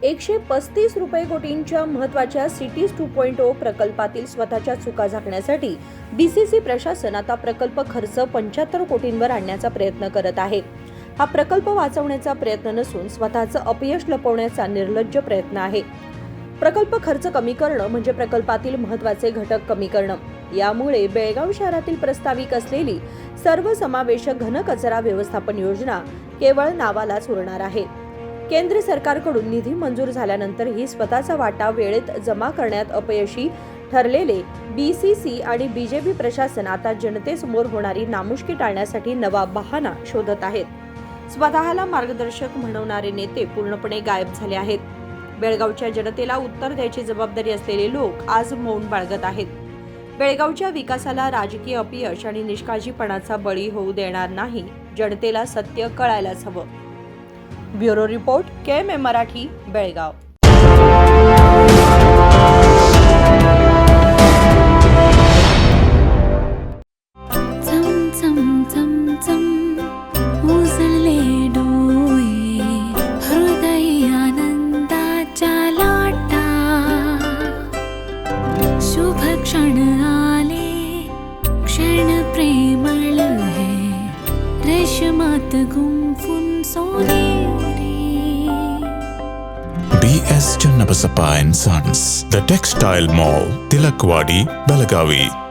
135 कोटींच्या महत्त्वाच्या सिटीज 2.0 प्रकल्पातील स्वतःच्या चुका झाकण्यासाठी बीसीसी प्रशासन आता प्रकल्प खर्च 75 कोटींवर आणण्याचा प्रयत्न करत आहे. हा प्रकल्प वाचवण्याचा प्रयत्न नसून स्वतःचं अपयश लपवण्याचा निर्लज्ज प्रयत्न आहे. प्रकल्प खर्च कमी करणं म्हणजे प्रकल्पातील महत्त्वाचे घटक कमी करणं. यामुळे बेळगाव शहरातील प्रस्तावित असलेली सर्वसमावेशक घन कचरा व्यवस्थापन योजना केवळ नावालाच उरणार आहे. केंद्र सरकारकडून निधी मंजूर झाल्यानंतरही स्वतःचा वाटा वेळेत जमा करण्यात अपयशी ठरलेले बीसीसी आणि बीजेपी प्रशासन आता जनतेसमोर होणारी नामुष्की टाळण्यासाठी नवा बहाणा शोधत आहेत. स्वतःला मार्गदर्शक म्हणवणारे नेते पूर्णपणे गायब झाले आहेत. बेळगावच्या जनतेला उत्तर द्यायची जबाबदारी असलेले लोक आज मौन बाळगत आहेत. बेळगावच्या विकासाला राजकीय अपयश आणि निष्काळजीपणाचा बळी होऊ देणार नाही. जनतेला सत्य कळायलाच हवं. Bureau report KMM Marathi, Belgaum. शुभ क्षण आले, क्षण प्रेमळ है, रेशमात गुंफून सोनेरी. BS Channabasappa and Sons, The Textile Mall, Tilakvadi, Belagavi.